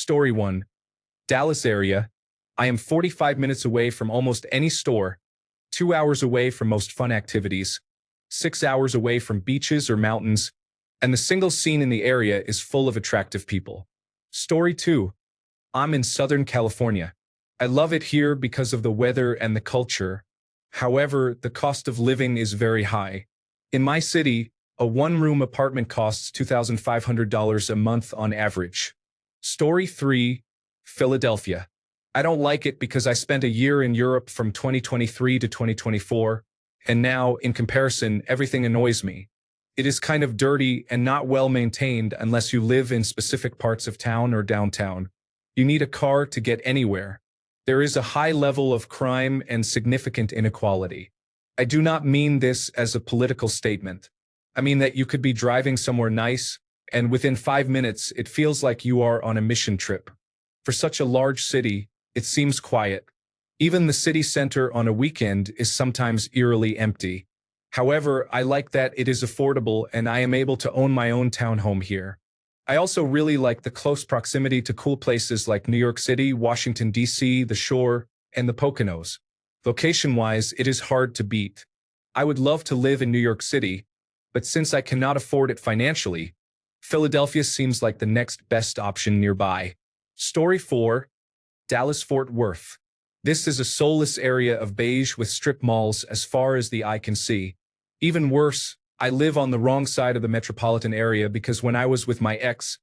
Story 1. Dallas area. I am 45 minutes away from almost any store, 2 hours away from most fun activities, 6 hours away from beaches or mountains, and the single scene in the area is full of attractive people. Story 2. I'm in Southern California. I love it here because of the weather and the culture. However, the cost of living is very high. In my city, a one-room apartment costs $2,500 a month on average. Story 3. Philadelphia. I don't like it because I spent a year in Europe from 2023 to 2024, and now, in comparison, everything annoys me. It is kind of dirty and not well maintained unless you live in specific parts of town or downtown. You need a car to get anywhere. There is a high level of crime and significant inequality. I do not mean this as a political statement. I mean that you could be driving somewhere nice, and within 5 minutes it feels like you are on a mission trip. For such a large city, it seems quiet. Even the city center on a weekend is sometimes eerily empty. However, I like that it is affordable and I am able to own my own townhome here. I also really like the close proximity to cool places like New York City, Washington, D.C., the Shore, and the Poconos. Location-wise, it is hard to beat. I would love to live in New York City, but since I cannot afford it financially, Philadelphia seems like the next best option nearby. Story 4. Dallas-Fort Worth. This is a soulless area of beige with strip malls as far as the eye can see. Even worse, I live on the wrong side of the metropolitan area because when I was with my ex,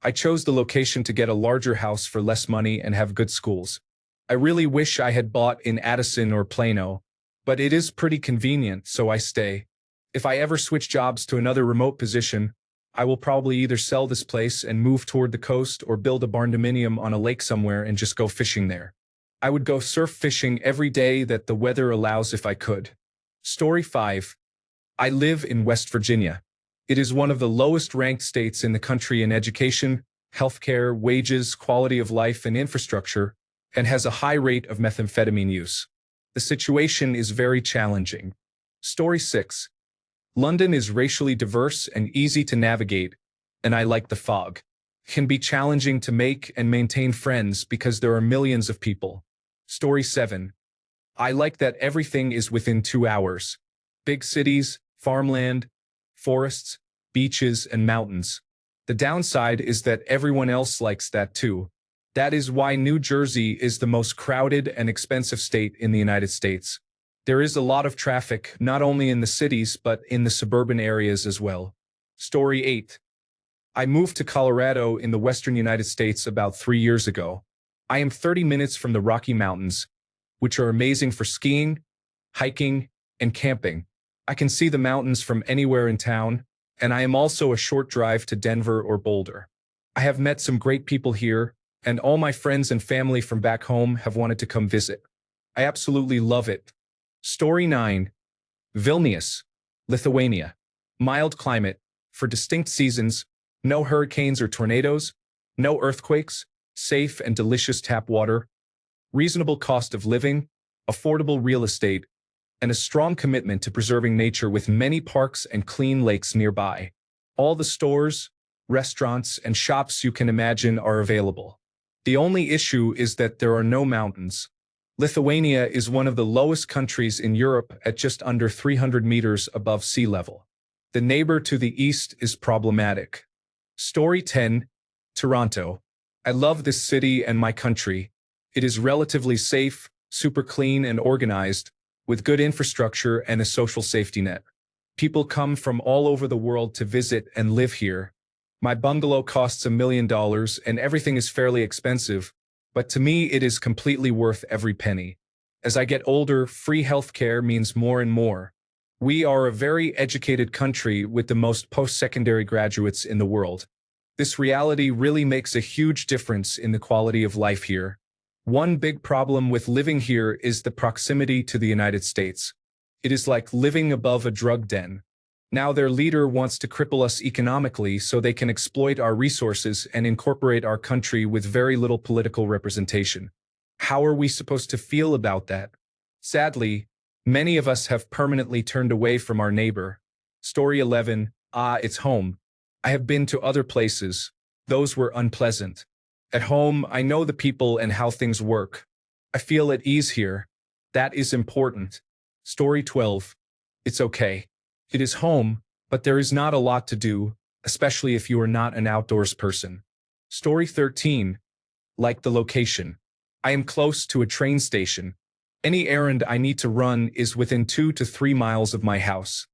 I chose the location to get a larger house for less money and have good schools. I really wish I had bought in Addison or Plano, but it is pretty convenient, so I stay. If I ever switch jobs to another remote position, I will probably either sell this place and move toward the coast or build a barndominium on a lake somewhere and just go fishing there. I would go surf fishing every day that the weather allows if I could. Story 5. I live in West Virginia. It is one of the lowest ranked states in the country in education, healthcare, wages, quality of life, and infrastructure, and has a high rate of methamphetamine use. The situation is very challenging. Story 6. London is racially diverse and easy to navigate, and I like the fog. It can be challenging to make and maintain friends because there are millions of people. Story 7. I like that everything is within 2 hours. Big cities, farmland, forests, beaches, and mountains. The downside is that everyone else likes that too. That is why New Jersey is the most crowded and expensive state in the United States. There is a lot of traffic, not only in the cities, but in the suburban areas as well. Story 8. I moved to Colorado in the western United States about 3 years ago. I am 30 minutes from the Rocky Mountains, which are amazing for skiing, hiking, and camping. I can see the mountains from anywhere in town, and I am also a short drive to Denver or Boulder. I have met some great people here, and all my friends and family from back home have wanted to come visit. I absolutely love it. Story 9. Vilnius, Lithuania. Mild climate, for distinct seasons, no hurricanes or tornadoes, no earthquakes, safe and delicious tap water, reasonable cost of living, affordable real estate, and a strong commitment to preserving nature with many parks and clean lakes nearby. All the stores, restaurants, and shops you can imagine are available. The only issue is that there are no mountains. Lithuania is one of the lowest countries in Europe at just under 300 meters above sea level. The neighbor to the east is problematic. Story 10. Toronto. I love this city and my country. It is relatively safe, super clean and organized, with good infrastructure and a social safety net. People come from all over the world to visit and live here. My bungalow costs $1 million and everything is fairly expensive, but to me it is completely worth every penny. As I get older, free healthcare means more and more. We are a very educated country with the most post-secondary graduates in the world. This reality really makes a huge difference in the quality of life here. One big problem with living here is the proximity to the United States. It is like living above a drug den. Now their leader wants to cripple us economically so they can exploit our resources and incorporate our country with very little political representation. How are we supposed to feel about that? Sadly, many of us have permanently turned away from our neighbor. Story 11. It's home. I have been to other places. Those were unpleasant. At home, I know the people and how things work. I feel at ease here. That is important. Story 12. It's okay. It is home, but there is not a lot to do, especially if you are not an outdoors person. Story 13. Like the location. I am close to a train station. Any errand I need to run is within 2 to 3 miles of my house.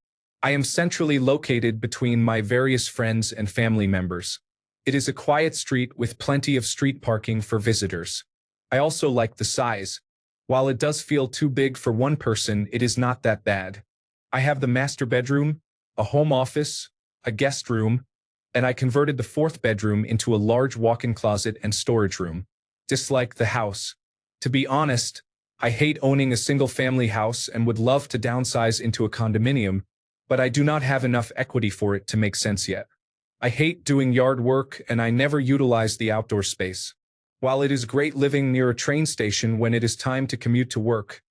I am centrally located between my various friends and family members. It is a quiet street with plenty of street parking for visitors. I also like the size. While it does feel too big for one person, it is not that bad. I have the master bedroom, a home office, a guest room, and I converted the fourth bedroom into a large walk-in closet and storage room. Dislike the house. To be honest, I hate owning a single-family house and would love to downsize into a condominium, but I do not have enough equity for it to make sense yet. I hate doing yard work and I never utilize the outdoor space. While it is great living near a train station when it is time to commute to work,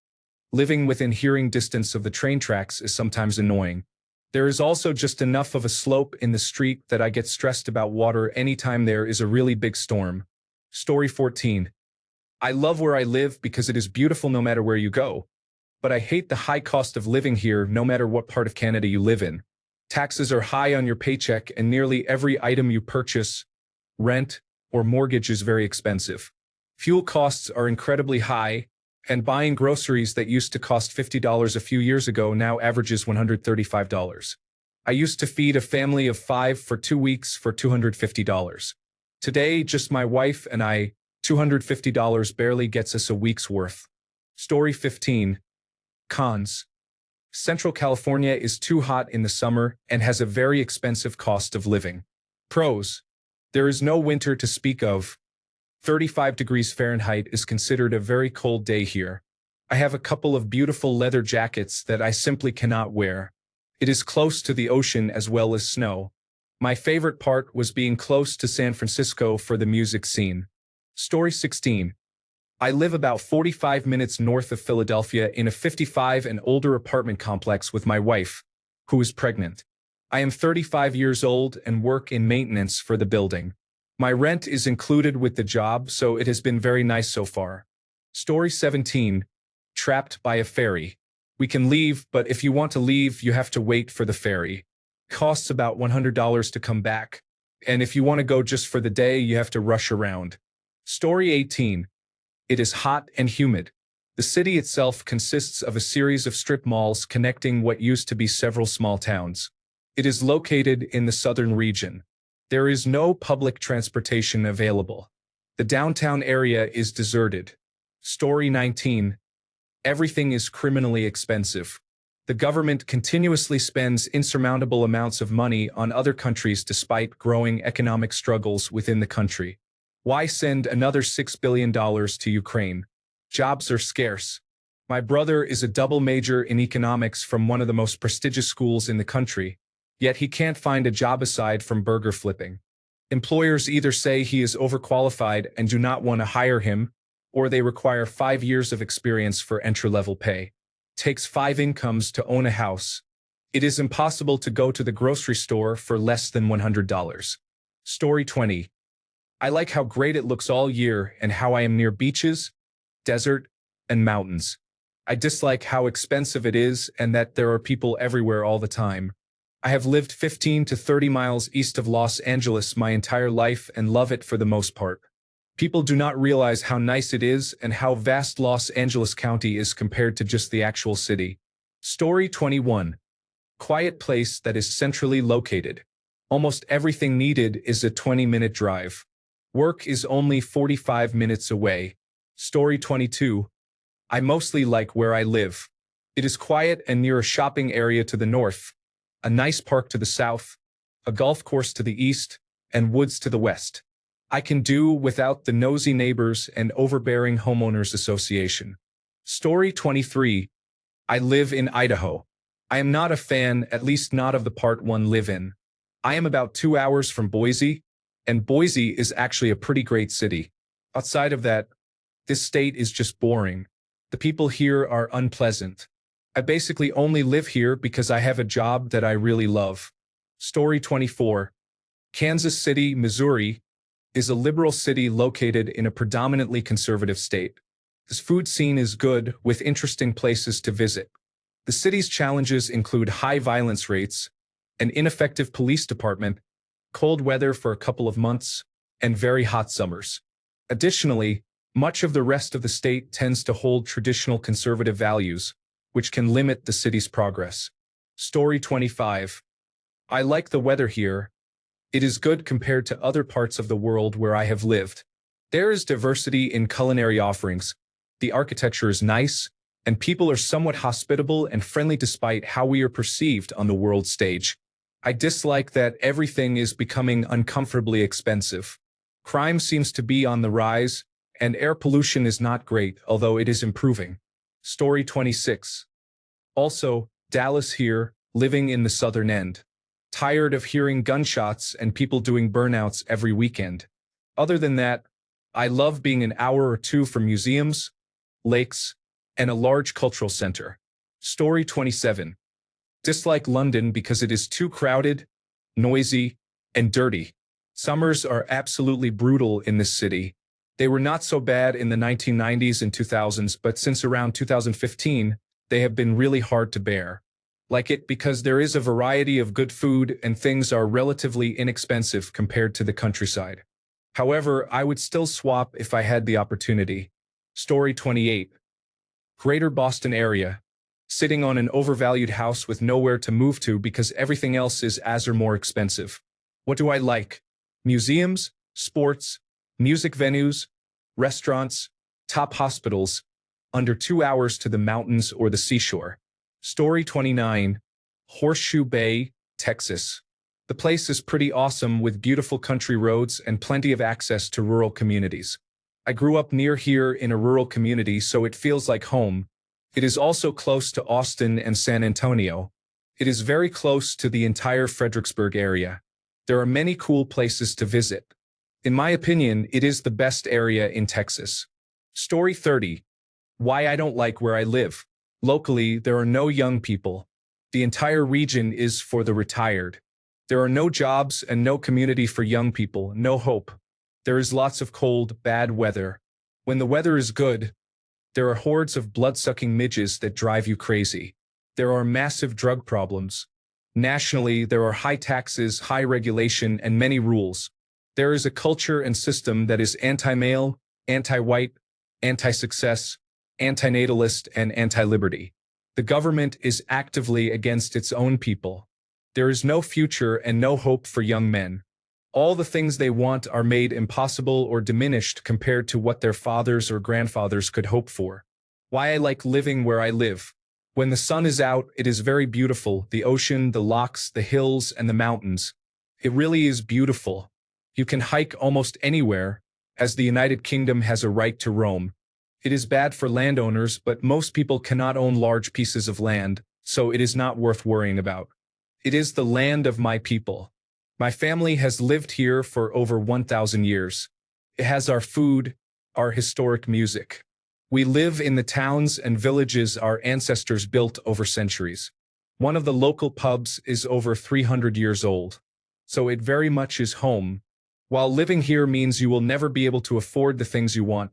living within hearing distance of the train tracks is sometimes annoying. There is also just enough of a slope in the street that I get stressed about water anytime there is a really big storm. Story 14. I love where I live because it is beautiful no matter where you go. But I hate the high cost of living here no matter what part of Canada you live in. Taxes are high on your paycheck and nearly every item you purchase, rent, or mortgage is very expensive. Fuel costs are incredibly high, and buying groceries that used to cost $50 a few years ago now averages $135. I used to feed a family of 5 for 2 weeks for $250. Today, just my wife and I, $250 barely gets us a week's worth. Story 15. Cons. Central California is too hot in the summer and has a very expensive cost of living. Pros. There is no winter to speak of. 35 degrees Fahrenheit is considered a very cold day here. I have a couple of beautiful leather jackets that I simply cannot wear. It is close to the ocean as well as snow. My favorite part was being close to San Francisco for the music scene. Story 16. I live about 45 minutes north of Philadelphia in a 55 and older apartment complex with my wife, who is pregnant. I am 35 years old and work in maintenance for the building. My rent is included with the job, so it has been very nice so far. Story 17. Trapped by a ferry. We can leave, but if you want to leave, you have to wait for the ferry. Costs about $100 to come back. And if you want to go just for the day, you have to rush around. Story 18. It is hot and humid. The city itself consists of a series of strip malls connecting what used to be several small towns. It is located in the southern region. There is no public transportation available. The downtown area is deserted. Story 19. Everything is criminally expensive. The government continuously spends insurmountable amounts of money on other countries despite growing economic struggles within the country. Why send another $6 billion to Ukraine? Jobs are scarce. My brother is a double major in economics from one of the most prestigious schools in the country, yet he can't find a job aside from burger flipping. Employers either say he is overqualified and do not want to hire him, or they require 5 years of experience for entry-level pay. Takes 5 incomes to own a house. It is impossible to go to the grocery store for less than $100. Story 20. I like how great it looks all year and how I am near beaches, desert, and mountains. I dislike how expensive it is and that there are people everywhere all the time. I have lived 15 to 30 miles east of Los Angeles my entire life and love it for the most part. People do not realize how nice it is and how vast Los Angeles County is compared to just the actual city. Story 21. Quiet place that is centrally located. Almost everything needed is a 20-minute drive. Work is only 45 minutes away. Story 22. I mostly like where I live. It is quiet and near a shopping area to the north, a nice park to the south, a golf course to the east, and woods to the west. I can do without the nosy neighbors and overbearing homeowners association. Story 23. I live in Idaho. I am not a fan, at least not of the part one live in. I am about 2 hours from Boise, and Boise is actually a pretty great city. Outside of that, this state is just boring. The people here are unpleasant. I basically only live here because I have a job that I really love. Story 24. Kansas City, Missouri. is a liberal city located in a predominantly conservative state. This food scene is good, with interesting places to visit. The city's challenges include high violence rates, an ineffective police department, cold weather for a couple of months, and very hot summers. Additionally, much of the rest of the state tends to hold traditional conservative values, which can limit the city's progress. Story 25. I like the weather here. It is good compared to other parts of the world where I have lived. There is diversity in culinary offerings. The architecture is nice, and people are somewhat hospitable and friendly despite how we are perceived on the world stage. I dislike that everything is becoming uncomfortably expensive. Crime seems to be on the rise, and air pollution is not great, although it is improving. Story 26. Also, Dallas here, living in the southern end. Tired of hearing gunshots and people doing burnouts every weekend. Other than that, I love being an hour or two from museums, lakes, and a large cultural center. Story 27. Dislike London because it is too crowded, noisy, and dirty. Summers are absolutely brutal in this city. They were not so bad in the 1990s and 2000s, but since around 2015, they have been really hard to bear. Like it because there is a variety of good food and things are relatively inexpensive compared to the countryside. However, I would still swap if I had the opportunity. Story 28. Greater Boston area. Sitting on an overvalued house with nowhere to move to because everything else is as or more expensive. What do I like? Museums, sports, music venues, restaurants, top hospitals, under 2 hours to the mountains or the seashore. Story 29. Horseshoe Bay, Texas. The place is pretty awesome with beautiful country roads and plenty of access to rural communities. I grew up near here in a rural community, so it feels like home. It is also close to Austin and San Antonio. It is very close to the entire Fredericksburg area. There are many cool places to visit. In my opinion, it is the best area in Texas. Story 30. Why I don't like where I live. Locally, there are no young people. The entire region is for the retired. There are no jobs and no community for young people, no hope. There is lots of cold, bad weather. When the weather is good, there are hordes of blood-sucking midges that drive you crazy. There are massive drug problems. Nationally, there are high taxes, high regulation, and many rules. There is a culture and system that is anti-male, anti-white, anti-success, antinatalist, and anti-liberty. The government is actively against its own people. There is no future and no hope for young men. All the things they want are made impossible or diminished compared to what their fathers or grandfathers could hope for. Why I like living where I live. When the sun is out, it is very beautiful, the ocean, the lochs, the hills, and the mountains. It really is beautiful. You can hike almost anywhere, as the United Kingdom has a right to roam. It is bad for landowners, but most people cannot own large pieces of land, so it is not worth worrying about. It is the land of my people. My family has lived here for over 1,000 years. It has our food, our historic music. We live in the towns and villages our ancestors built over centuries. One of the local pubs is over 300 years old. So it very much is home. While living here means you will never be able to afford the things you want.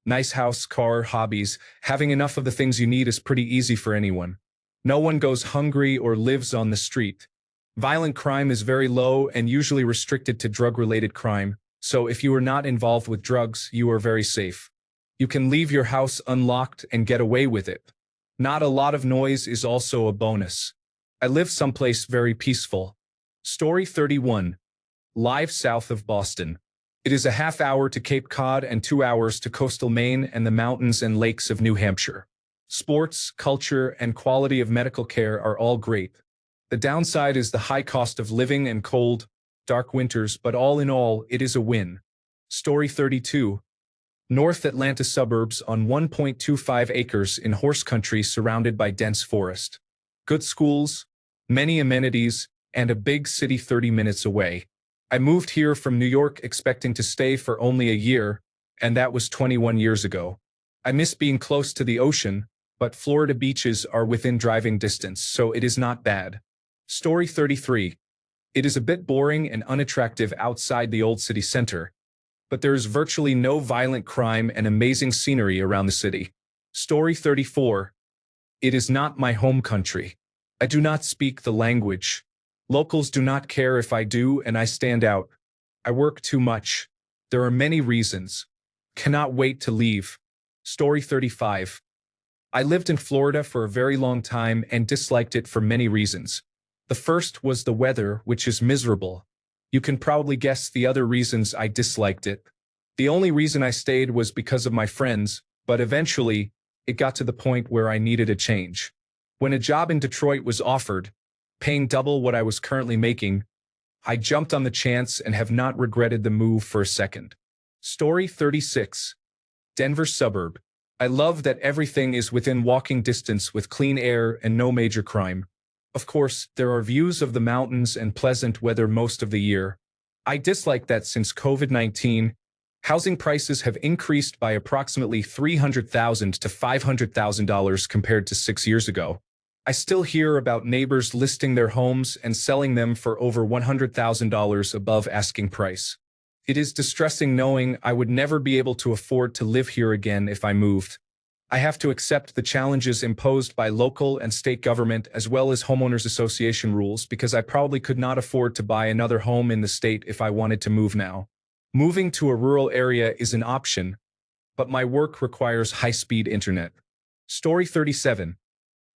Nice house, car, hobbies, having enough of the things you need is pretty easy for anyone. No one goes hungry or lives on the street. Violent crime is very low and usually restricted to drug-related crime, so if you are not involved with drugs, you are very safe. You can leave your house unlocked and get away with it. Not a lot of noise is also a bonus. I live someplace very peaceful. Story 31. Live south of Boston. It is a half hour to Cape Cod and 2 hours to coastal Maine and the mountains and lakes of New Hampshire. Sports, culture, and quality of medical care are all great. The downside is the high cost of living and cold, dark winters, but all in all, it is a win. Story 32. North Atlanta suburbs on 1.25 acres in horse country surrounded by dense forest. Good schools, many amenities, and a big city 30 minutes away. I moved here from New York expecting to stay for only a year, and that was 21 years ago. I miss being close to the ocean, but Florida beaches are within driving distance, so it is not bad. Story 33. It is a bit boring and unattractive outside the old city center, but there is virtually no violent crime and amazing scenery around the city. Story 34. It is not my home country. I do not speak the language. Locals do not care if I do, and I stand out. I work too much. There are many reasons. Cannot wait to leave. Story 35. I lived in Florida for a very long time and disliked it for many reasons. The first was the weather, which is miserable. You can probably guess the other reasons I disliked it. The only reason I stayed was because of my friends, but eventually, it got to the point where I needed a change. When a job in Detroit was offered, paying double what I was currently making, I jumped on the chance and have not regretted the move for a second. Story 36. Denver suburb. I love that everything is within walking distance with clean air and no major crime. Of course, there are views of the mountains and pleasant weather most of the year. I dislike that since COVID-19, housing prices have increased by approximately $300,000 to $500,000 compared to 6 years ago. I still hear about neighbors listing their homes and selling them for over $100,000 above asking price. It is distressing knowing I would never be able to afford to live here again if I moved. I have to accept the challenges imposed by local and state government as well as homeowners association rules because I probably could not afford to buy another home in the state if I wanted to move now. Moving to a rural area is an option, but my work requires high-speed internet. Story 37.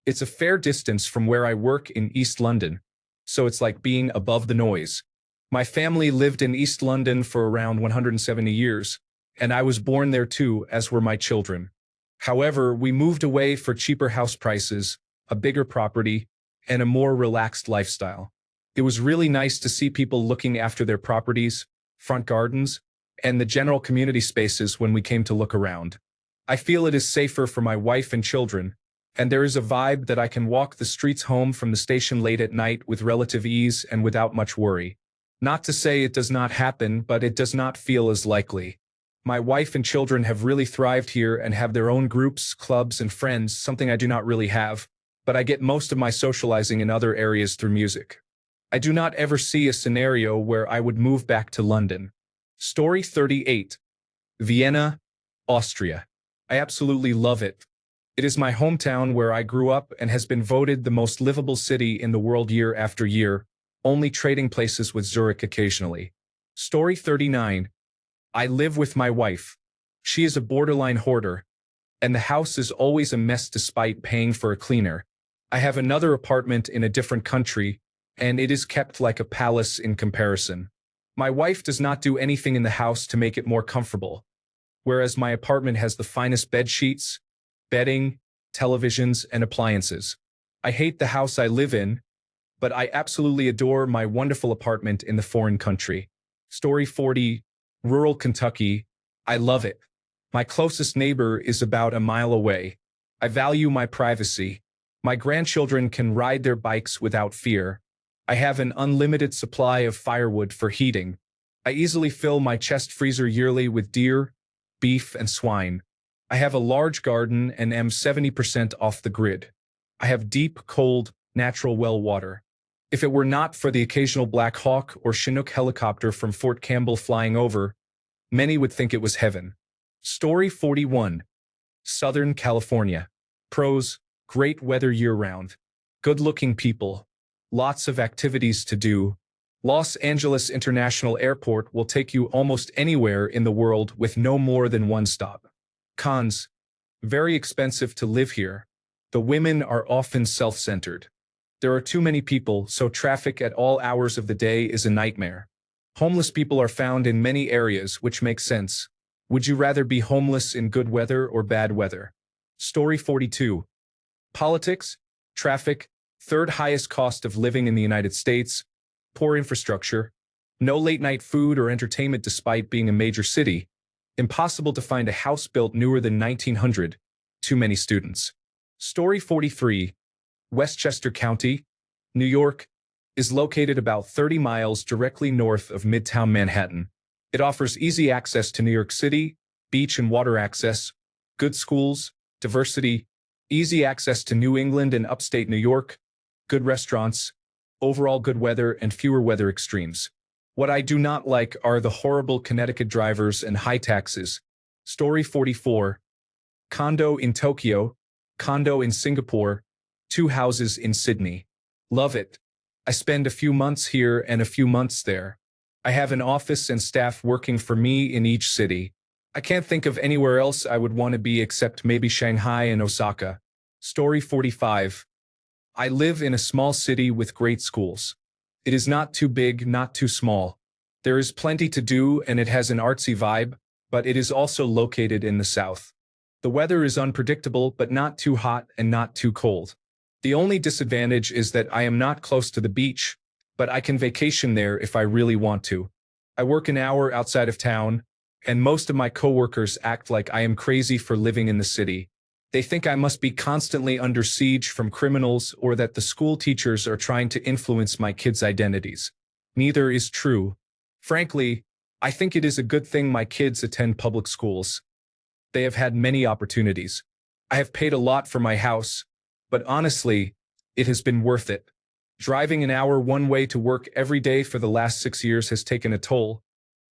It's a fair distance from where I work in East London, so it's like being above the noise. My family lived in East London for around 170 years, and I was born there too, as were my children. However, we moved away for cheaper house prices, a bigger property, and a more relaxed lifestyle. It was really nice to see people looking after their properties, front gardens, and the general community spaces when we came to look around. I feel it is safer for my wife and children, and there is a vibe that I can walk the streets home from the station late at night with relative ease and without much worry. Not to say it does not happen, but it does not feel as likely. My wife and children have really thrived here and have their own groups, clubs, and friends, something I do not really have, but I get most of my socializing in other areas through music. I do not ever see a scenario where I would move back to London. Story 38. Vienna, Austria. I absolutely love it. It is my hometown where I grew up and has been voted the most livable city in the world year after year, only trading places with Zurich occasionally. Story 39. I live with my wife. She is a borderline hoarder, and the house is always a mess despite paying for a cleaner. I have another apartment in a different country, and it is kept like a palace in comparison. My wife does not do anything in the house to make it more comfortable, whereas my apartment has the finest bed sheets, bedding, televisions, and appliances. I hate the house I live in, but I absolutely adore my wonderful apartment in the foreign country. Story 40. Rural Kentucky. I love it. My closest neighbor is about a mile away. I value my privacy. My grandchildren can ride their bikes without fear. I have an unlimited supply of firewood for heating. I easily fill my chest freezer yearly with deer, beef, and swine. I have a large garden and am 70% off the grid. I have deep, cold, natural well water. If it were not for the occasional Black Hawk or Chinook helicopter from Fort Campbell flying over, many would think it was heaven. Story 41. Southern California. Pros: great weather year-round. Good-looking people. Lots of activities to do. Los Angeles International Airport will take you almost anywhere in the world with no more than one stop. Cons: very expensive to live here. The women are often self-centered. There are too many people, so traffic at all hours of the day is a nightmare. Homeless people are found in many areas, which makes sense. Would you rather be homeless in good weather or bad weather? Story 42. Politics, traffic, third highest cost of living in the United States, poor infrastructure, no late-night food or entertainment despite being a major city, impossible to find a house built newer than 1900, too many students. Story 43. Westchester County, New York, is located about 30 miles directly north of Midtown Manhattan. It offers easy access to New York City, beach and water access, good schools, diversity, easy access to New England and upstate New York, good restaurants, overall good weather and fewer weather extremes. What I do not like are the horrible Connecticut drivers and high taxes. Story 44. Condo in Tokyo, condo in Singapore, 2 houses in Sydney. Love it. I spend a few months here and a few months there. I have an office and staff working for me in each city. I can't think of anywhere else I would want to be except maybe Shanghai and Osaka. Story 45. I live in a small city with great schools. It is not too big, not too small. There is plenty to do and it has an artsy vibe, but it is also located in the south. The weather is unpredictable but not too hot and not too cold. The only disadvantage is that I am not close to the beach, but I can vacation there if I really want to. I work an hour outside of town, and most of my coworkers act like I am crazy for living in the city. They think I must be constantly under siege from criminals or that the school teachers are trying to influence my kids' identities. Neither is true. Frankly, I think it is a good thing my kids attend public schools. They have had many opportunities. I have paid a lot for my house, but honestly, it has been worth it. Driving an hour one way to work every day for the last 6 years has taken a toll,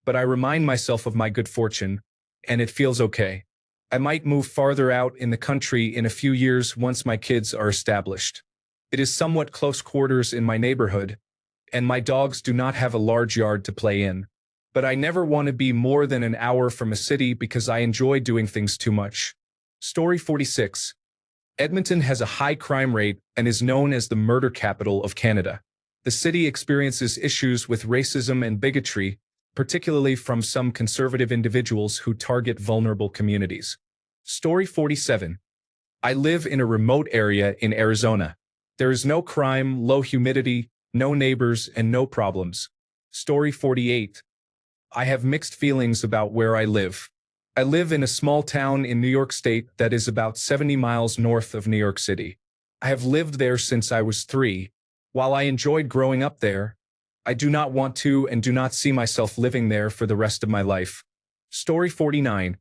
but I remind myself of my good fortune, and it feels okay. I might move farther out in the country in a few years once my kids are established. It is somewhat close quarters in my neighborhood, and my dogs do not have a large yard to play in. But I never want to be more than an hour from a city because I enjoy doing things too much. Story 46. Edmonton has a high crime rate and is known as the murder capital of Canada. The city experiences issues with racism and bigotry, particularly from some conservative individuals who target vulnerable communities. Story 47. I live in a remote area in Arizona. There is no crime, low humidity, no neighbors, and no problems. Story 48. I have mixed feelings about where I live. I live in a small town in New York State that is about 70 miles north of New York City. I have lived there since I was 3. While I enjoyed growing up there, I do not want to and do not see myself living there for the rest of my life. Story 49.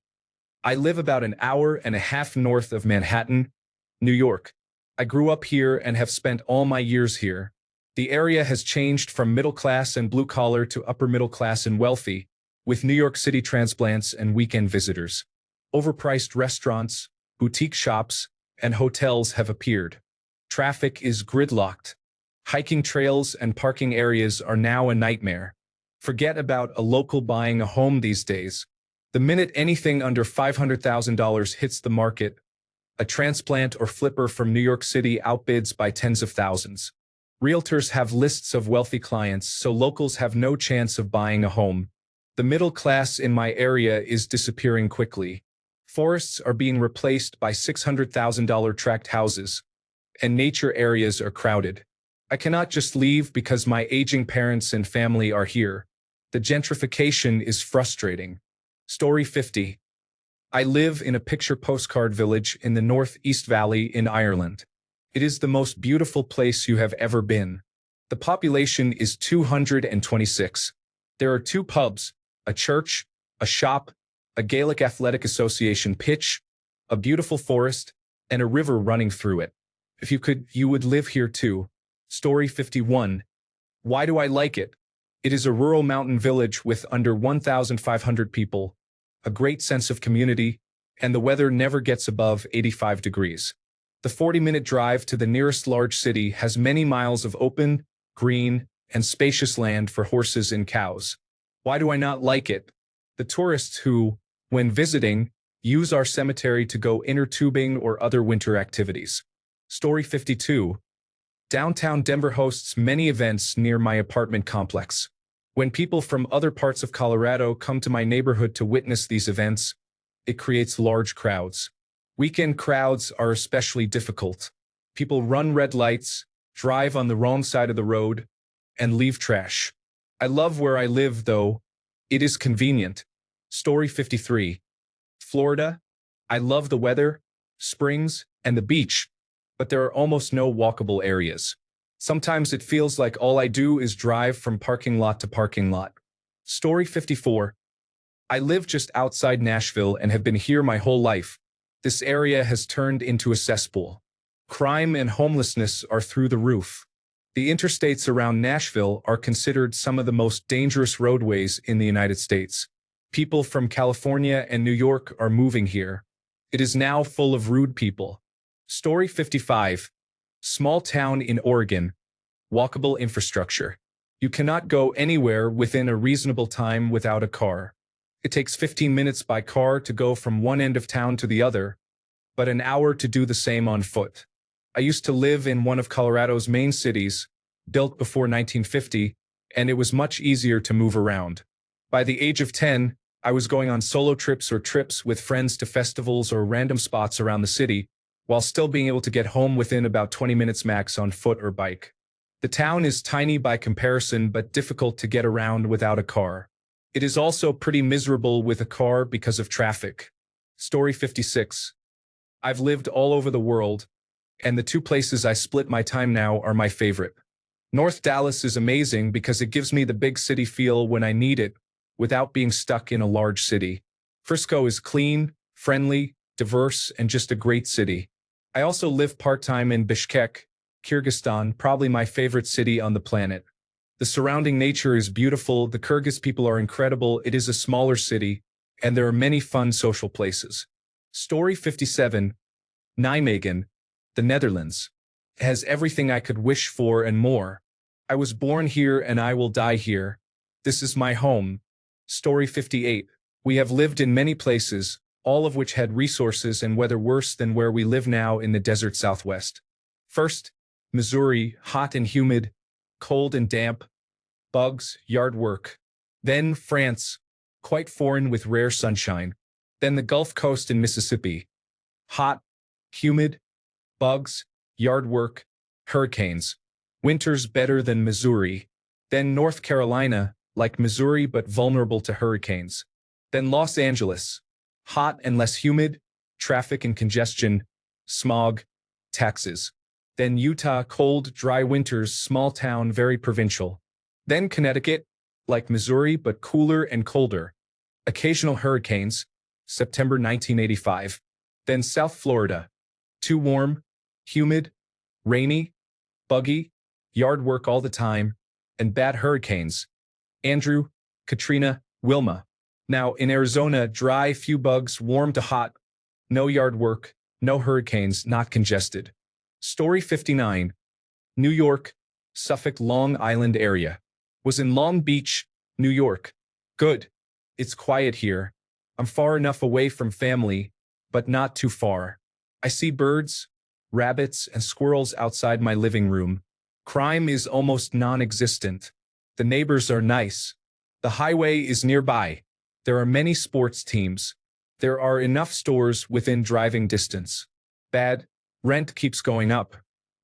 I live about an hour and a half north of Manhattan, New York. I grew up here and have spent all my years here. The area has changed from middle class and blue collar to upper middle class and wealthy, with New York City transplants and weekend visitors. Overpriced restaurants, boutique shops, and hotels have appeared. Traffic is gridlocked. Hiking trails and parking areas are now a nightmare. Forget about a local buying a home these days. The minute anything under $500,000 hits the market, a transplant or flipper from New York City outbids by tens of thousands. Realtors have lists of wealthy clients, so locals have no chance of buying a home. The middle class in my area is disappearing quickly. Forests are being replaced by $600,000 tract houses, and nature areas are crowded. I cannot just leave because my aging parents and family are here. The gentrification is frustrating. Story 50. I live in a picture postcard village in the Northeast Valley in Ireland. It is the most beautiful place you have ever been. The population is 226. There are 2 pubs, a church, a shop, a Gaelic Athletic Association pitch, a beautiful forest, and a river running through it. If you could, you would live here too. Story 51. Why do I like it? It is a rural mountain village with under 1,500 people, a great sense of community, and the weather never gets above 85 degrees. The 40-minute drive to the nearest large city has many miles of open, green, and spacious land for horses and cows. Why do I not like it? The tourists who, when visiting, use our cemetery to go inner tubing or other winter activities. Story 52. Downtown Denver hosts many events near my apartment complex. When people from other parts of Colorado come to my neighborhood to witness these events, it creates large crowds. Weekend crowds are especially difficult. People run red lights, drive on the wrong side of the road, and leave trash. I love where I live, though. It is convenient. Story 53. Florida. I love the weather, springs, and the beach, but there are almost no walkable areas. Sometimes it feels like all I do is drive from parking lot to parking lot. Story 54. I live just outside Nashville and have been here my whole life. This area has turned into a cesspool. Crime and homelessness are through the roof. The interstates around Nashville are considered some of the most dangerous roadways in the United States. People from California and New York are moving here. It is now full of rude people. Story 55. Small town in Oregon. Walkable infrastructure. You cannot go anywhere within a reasonable time without a car. It takes 15 minutes by car to go from one end of town to the other, but an hour to do the same on foot. I used to live in one of Colorado's main cities, built before 1950, and it was much easier to move around. By the age of 10, I was going on solo trips or trips with friends to festivals or random spots around the city, while still being able to get home within about 20 minutes max on foot or bike. The town is tiny by comparison but difficult to get around without a car. It is also pretty miserable with a car because of traffic. Story 56. I've lived all over the world, and the two places I split my time now are my favorite. North Dallas is amazing because it gives me the big city feel when I need it, without being stuck in a large city. Frisco is clean, friendly, diverse, and just a great city. I also live part-time in Bishkek, Kyrgyzstan, probably my favorite city on the planet. The surrounding nature is beautiful, the Kyrgyz people are incredible, it is a smaller city, and there are many fun social places. Story 57. Nijmegen, the Netherlands. It has everything I could wish for and more. I was born here and I will die here. This is my home. Story 58. We have lived in many places, all of which had resources and weather worse than where we live now in the desert Southwest. First, Missouri, hot and humid, cold and damp, bugs, yard work. Then France, quite foreign with rare sunshine. Then the Gulf Coast in Mississippi, hot, humid, bugs, yard work, hurricanes. Winters better than Missouri. Then North Carolina, like Missouri but vulnerable to hurricanes. Then Los Angeles, hot and less humid, traffic and congestion, smog, taxes. Then Utah, cold, dry winters, small town, very provincial. Then Connecticut, like Missouri but cooler and colder. Occasional hurricanes, September 1985. Then South Florida, too warm, humid, rainy, buggy, yard work all the time, and bad hurricanes. Andrew, Katrina, Wilma. Now in Arizona, dry, few bugs, warm to hot, no yard work, no hurricanes, not congested. Story 59. New York, Suffolk, Long Island area. Was in Long Beach, New York. Good. It's quiet here. I'm far enough away from family, but not too far. I see birds, rabbits, and squirrels outside my living room. Crime is almost non-existent. The neighbors are nice. The highway is nearby. There are many sports teams. There are enough stores within driving distance. Bad. Rent keeps going up.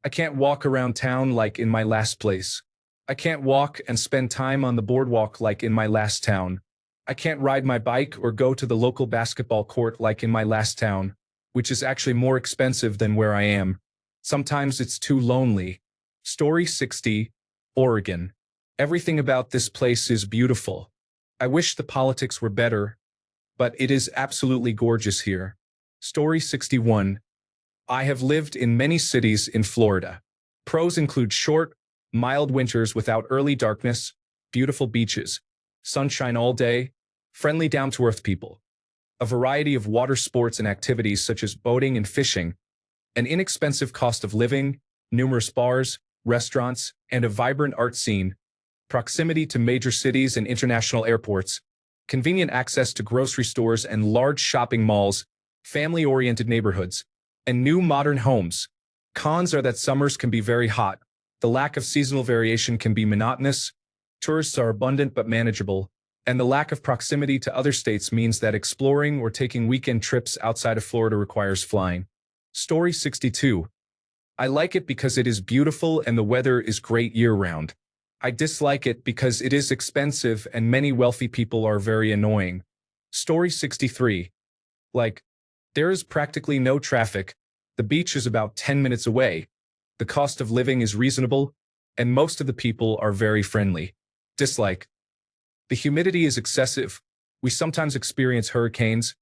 I can't walk around town like in my last place. I can't walk and spend time on the boardwalk like in my last town. I can't ride my bike or go to the local basketball court like in my last town, which is actually more expensive than where I am. Sometimes it's too lonely. Story 60. Oregon. Everything about this place is beautiful. I wish the politics were better, but it is absolutely gorgeous here. Story 61. I have lived in many cities in Florida. Pros include short, mild winters without early darkness, beautiful beaches, sunshine all day, friendly down-to-earth people, a variety of water sports and activities such as boating and fishing, an inexpensive cost of living, numerous bars, restaurants, and a vibrant art scene, proximity to major cities and international airports, convenient access to grocery stores and large shopping malls, family-oriented neighborhoods, and new modern homes. Cons are that summers can be very hot, the lack of seasonal variation can be monotonous, tourists are abundant but manageable, and the lack of proximity to other states means that exploring or taking weekend trips outside of Florida requires flying. Story 62. I like it because it is beautiful and the weather is great year-round. I dislike it because it is expensive and many wealthy people are very annoying. Story 63. There is practically no traffic, the beach is about 10 minutes away, the cost of living is reasonable, and most of the people are very friendly. Dislike. The humidity is excessive, we sometimes experience hurricanes,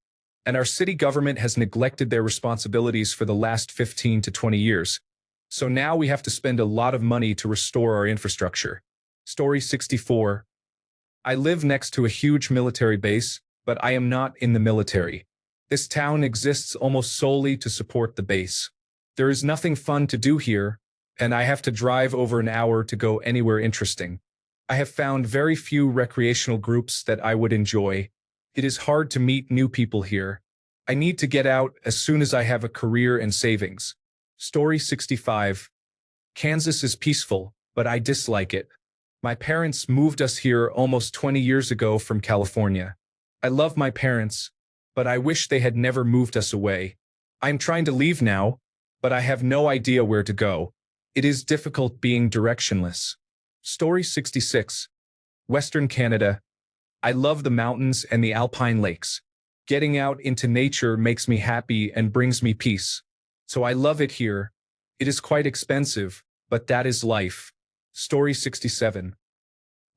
and our city government has neglected their responsibilities for the last 15 to 20 years. So now we have to spend a lot of money to restore our infrastructure. Story 64. I live next to a huge military base, but I am not in the military. This town exists almost solely to support the base. There is nothing fun to do here, and I have to drive over an hour to go anywhere interesting. I have found very few recreational groups that I would enjoy. It is hard to meet new people here. I need to get out as soon as I have a career and savings. Story 65. Kansas is peaceful, but I dislike it. My parents moved us here almost 20 years ago from California. I love my parents, but I wish they had never moved us away. I'm trying to leave now, but I have no idea where to go. It is difficult being directionless. Story 66. Western Canada. I love the mountains and the alpine lakes. Getting out into nature makes me happy and brings me peace. So I love it here. It is quite expensive, but that is life. Story 67.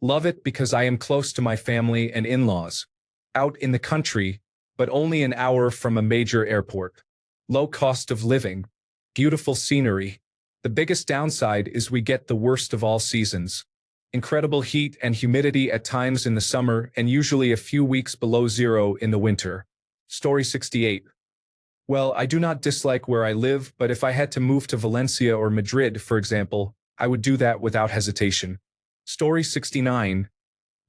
Love it because I am close to my family and in-laws. Out in the country, but only an hour from a major airport. Low cost of living. Beautiful scenery. The biggest downside is we get the worst of all seasons. Incredible heat and humidity at times in the summer and usually a few weeks below zero in the winter. Story 68. Well, I do not dislike where I live, but if I had to move to Valencia or Madrid, for example, I would do that without hesitation. Story 69.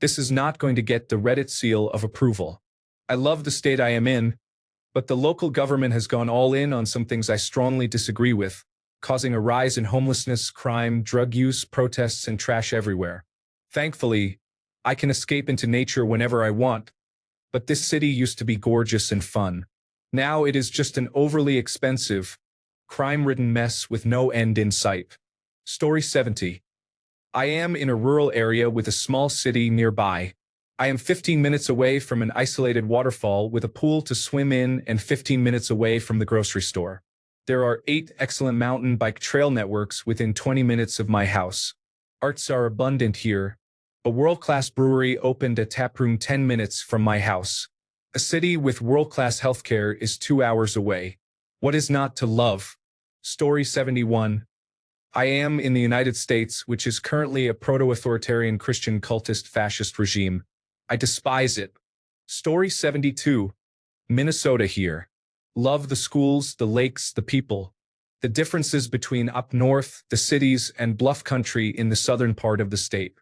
This is not going to get the Reddit seal of approval. I love the state I am in, but the local government has gone all in on some things I strongly disagree with, causing a rise in homelessness, crime, drug use, protests, and trash everywhere. Thankfully, I can escape into nature whenever I want, but this city used to be gorgeous and fun. Now it is just an overly expensive, crime-ridden mess with no end in sight. Story 70. I am in a rural area with a small city nearby. I am 15 minutes away from an isolated waterfall with a pool to swim in and 15 minutes away from the grocery store. There are 8 excellent mountain bike trail networks within 20 minutes of my house. Arts are abundant here. A world-class brewery opened a taproom 10 minutes from my house. A city with world-class healthcare is 2 hours away. What is not to love? Story 71. I am in the United States, which is currently a proto-authoritarian Christian cultist fascist regime. I despise it. Story 72. Minnesota here. Love the schools, the lakes, the people. The differences between up north, the cities, and bluff country in the southern part of the state.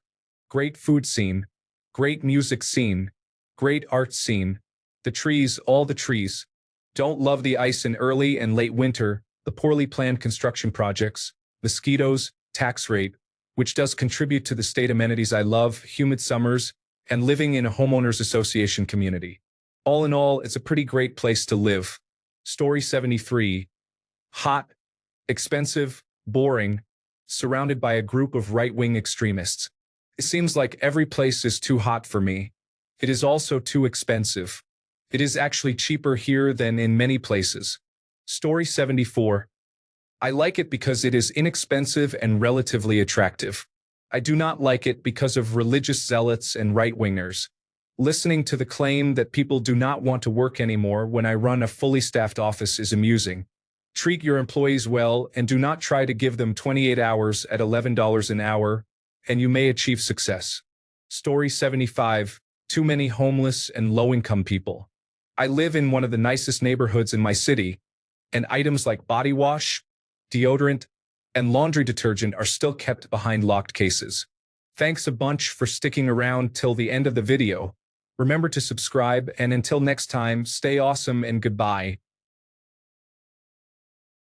Great food scene. Great music scene. Great art scene. The trees, all the trees. Don't love the ice in early and late winter, the poorly planned construction projects, mosquitoes, tax rate, which does contribute to the state amenities I love, humid summers, and living in a homeowners association community. All in all, it's a pretty great place to live. Story 73. Hot, expensive, boring, surrounded by a group of right-wing extremists. It seems like every place is too hot for me. It is also too expensive. It is actually cheaper here than in many places. Story 74. I like it because it is inexpensive and relatively attractive. I do not like it because of religious zealots and right-wingers. Listening to the claim that people do not want to work anymore when I run a fully staffed office is amusing. Treat your employees well and do not try to give them 28 hours at $11 an hour, and you may achieve success. Story 75. Too many homeless and low-income people. I live in one of the nicest neighborhoods in my city, and items like body wash, deodorant, and laundry detergent are still kept behind locked cases. Thanks a bunch for sticking around till the end of the video. Remember to subscribe, and until next time, stay awesome and goodbye.